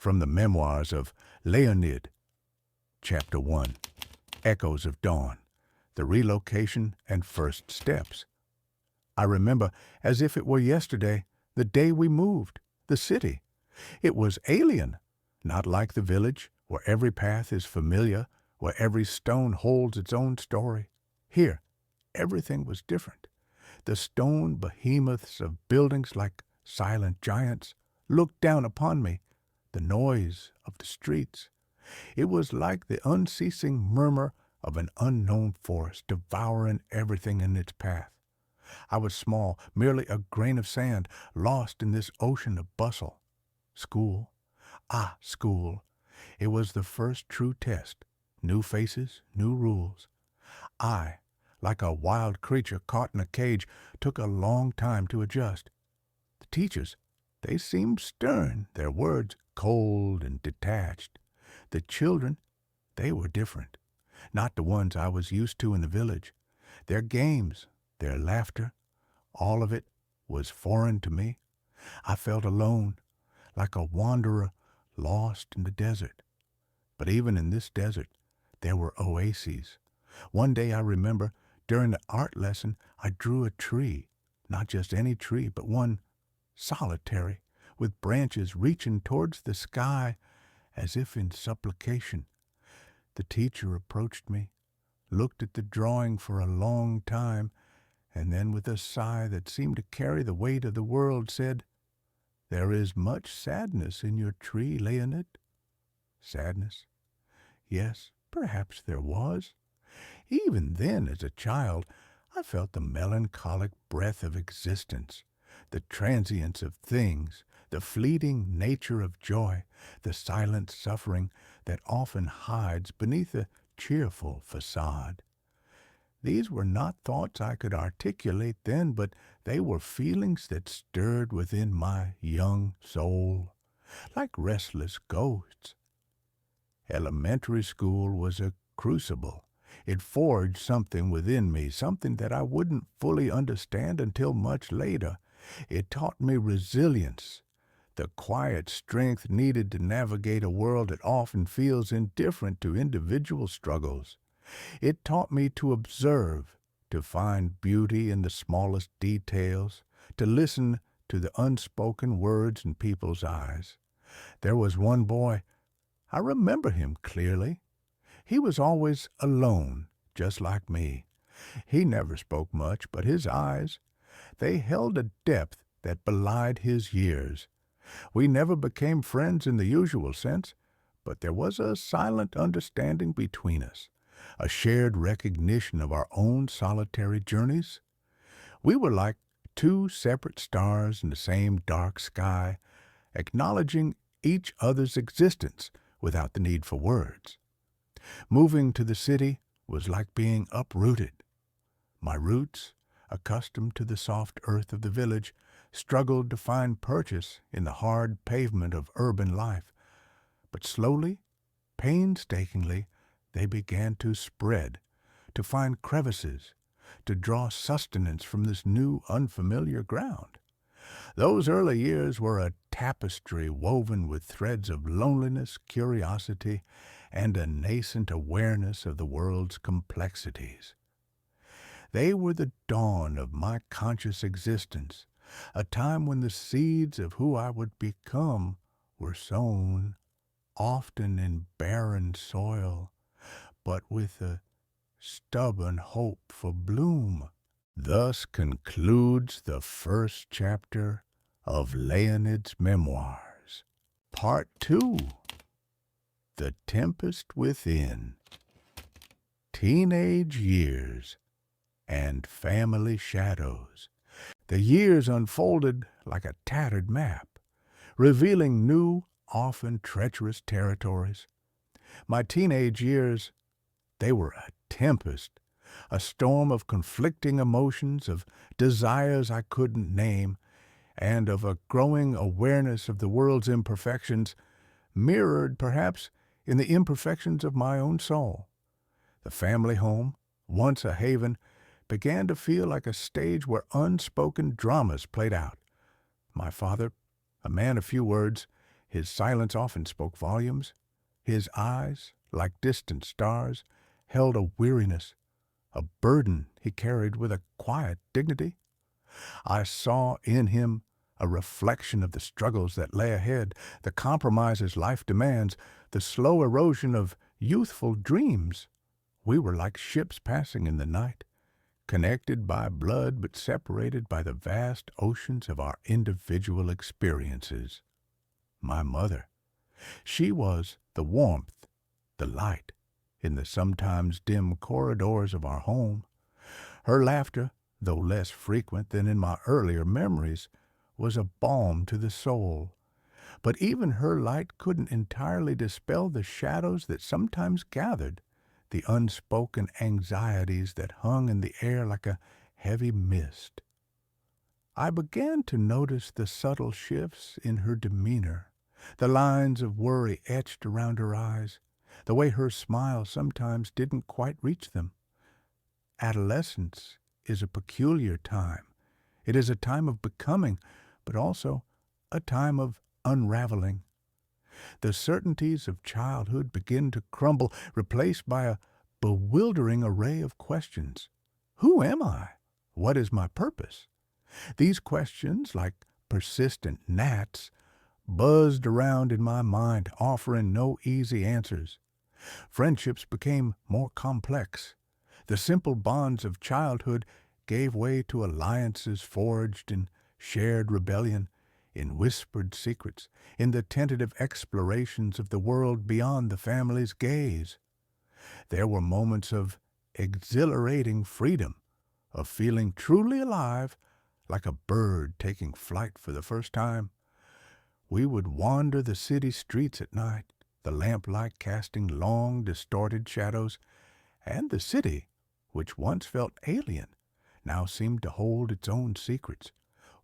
From the Memoirs of Leonid, Chapter 1, Echoes of Dawn, The Relocation and First Steps. I remember, as if it were yesterday, the day we moved, the city. It was alien, not like the village, where every path is familiar, where every stone holds its own story. Here, everything was different. The stone behemoths of buildings like silent giants looked down upon me, the noise of the streets. It was like the unceasing murmur of an unknown force devouring everything in its path. I was small, merely a grain of sand, lost in this ocean of bustle. School. School. It was the first true test. New faces, new rules. I, like a wild creature caught in a cage, took a long time to adjust. The teachers, they seemed stern, their words cold and detached. The children, they were different, not the ones I was used to in the village. Their games, their laughter, all of it was foreign to me. I felt alone, like a wanderer lost in the desert. But even in this desert, there were oases. One day I remember, during the art lesson, I drew a tree, not just any tree, but one solitary, with branches reaching towards the sky as if in supplication. The teacher approached me, looked at the drawing for a long time, and then with a sigh that seemed to carry the weight of the world said, "There is much sadness in your tree, Leonid." Sadness? Yes, perhaps there was. Even then, as a child, I felt the melancholic breath of existence, the transience of things, the fleeting nature of joy, the silent suffering that often hides beneath a cheerful facade. These were not thoughts I could articulate then, but they were feelings that stirred within my young soul, like restless ghosts. Elementary school was a crucible. It forged something within me, something that I wouldn't fully understand until much later. It taught me resilience, the quiet strength needed to navigate a world that often feels indifferent to individual struggles. It taught me to observe, to find beauty in the smallest details, to listen to the unspoken words in people's eyes. There was one boy, I remember him clearly. He was always alone, just like me. He never spoke much, but his eyes, they held a depth that belied his years. We never became friends in the usual sense, but there was a silent understanding between us, a shared recognition of our own solitary journeys. We were like two separate stars in the same dark sky, acknowledging each other's existence without the need for words. Moving to the city was like being uprooted. My roots, accustomed to the soft earth of the village, struggled to find purchase in the hard pavement of urban life. But slowly, painstakingly, they began to spread, to find crevices, to draw sustenance from this new, unfamiliar ground. Those early years were a tapestry woven with threads of loneliness, curiosity, and a nascent awareness of the world's complexities. They were the dawn of my conscious existence, a time when the seeds of who I would become were sown, often in barren soil, but with a stubborn hope for bloom. Thus concludes the first chapter of Leonid's Memoirs. Part 2. The Tempest Within. Teenage Years and Family Shadows. The years unfolded like a tattered map, revealing new, often treacherous territories. My teenage years, they were a tempest, a storm of conflicting emotions, of desires I couldn't name, and of a growing awareness of the world's imperfections, mirrored perhaps in the imperfections of my own soul. The family home, once a haven, began to feel like a stage where unspoken dramas played out. My father, a man of few words, His silence often spoke volumes. His eyes, like distant stars, held a weariness, a burden he carried with a quiet dignity. I saw in him a reflection of the struggles that lay ahead, the compromises life demands, the slow erosion of youthful dreams. We were like ships passing in the night, connected by blood but separated by the vast oceans of our individual experiences. My mother, she was the warmth, the light, in the sometimes dim corridors of our home. Her laughter, though less frequent than in my earlier memories, was a balm to the soul. But even her light couldn't entirely dispel the shadows that sometimes gathered, the unspoken anxieties that hung in the air like a heavy mist. I began to notice the subtle shifts in her demeanor, the lines of worry etched around her eyes, the way her smile sometimes didn't quite reach them. Adolescence is a peculiar time. It is a time of becoming, but also a time of unraveling. The certainties of childhood begin to crumble, replaced by a bewildering array of questions. Who am I? What is my purpose? These questions, like persistent gnats, buzzed around in my mind, offering no easy answers. Friendships became more complex. The simple bonds of childhood gave way to alliances forged in shared rebellion, in whispered secrets, in the tentative explorations of the world beyond the family's gaze. There were moments of exhilarating freedom, of feeling truly alive, like a bird taking flight for the first time. We would wander the city streets at night, the lamplight casting long, distorted shadows, and the city, which once felt alien, now seemed to hold its own secrets,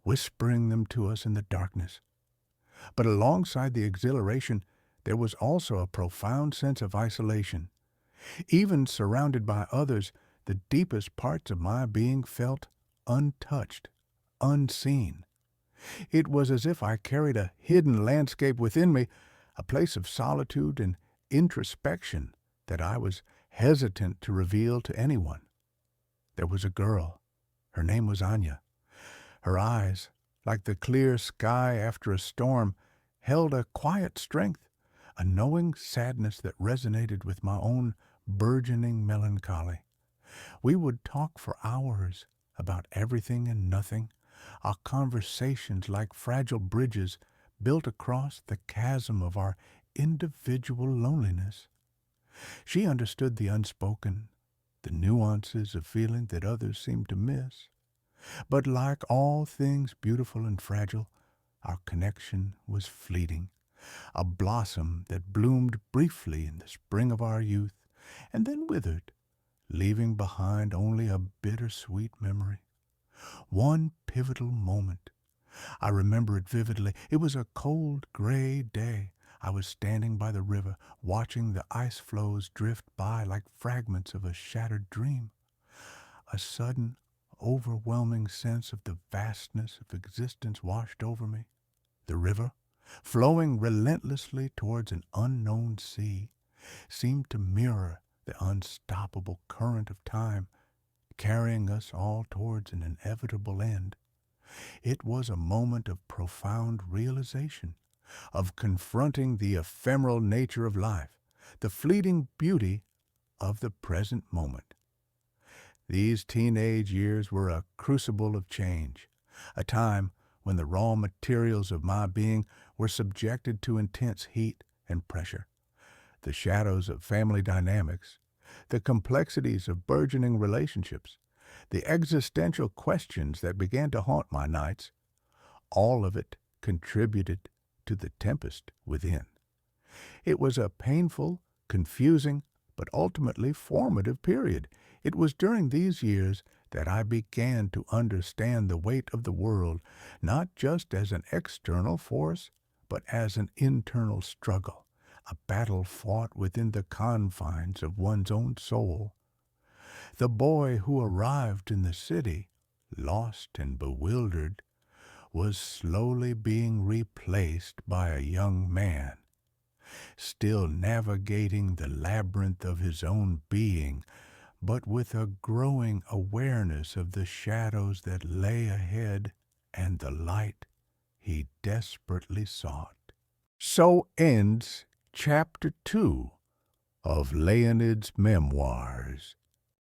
whispering them to us in the darkness. But alongside the exhilaration, there was also a profound sense of isolation. Even surrounded by others, the deepest parts of my being felt untouched, unseen. It was as if I carried a hidden landscape within me, a place of solitude and introspection that I was hesitant to reveal to anyone. There was a girl. Her name was Anya. Her eyes, like the clear sky after a storm, held a quiet strength, a knowing sadness that resonated with my own burgeoning melancholy. We would talk for hours about everything and nothing, our conversations like fragile bridges built across the chasm of our individual loneliness. She understood the unspoken, the nuances of feeling that others seemed to miss. But like all things beautiful and fragile, our connection was fleeting, a blossom that bloomed briefly in the spring of our youth and then withered, leaving behind only a bittersweet memory. One pivotal moment. I remember it vividly. It was a cold, gray day. I was standing by the river, watching the ice floes drift by like fragments of a shattered dream. A sudden, overwhelming sense of the vastness of existence washed over me. The river, flowing relentlessly towards an unknown sea, seemed to mirror the unstoppable current of time, carrying us all towards an inevitable end. It was a moment of profound realization, of confronting the ephemeral nature of life, the fleeting beauty of the present moment. These teenage years were a crucible of change, a time when the raw materials of my being were subjected to intense heat and pressure. The shadows of family dynamics, the complexities of burgeoning relationships, the existential questions that began to haunt my nights, all of it contributed to the tempest within. It was a painful, confusing, but ultimately formative period. It was during these years that I began to understand the weight of the world, not just as an external force, but as an internal struggle, a battle fought within the confines of one's own soul. The boy who arrived in the city, lost and bewildered, was slowly being replaced by a young man, still navigating the labyrinth of his own being, but with a growing awareness of the shadows that lay ahead and the light he desperately sought. So ends Chapter 2 of Leonid's Memoirs.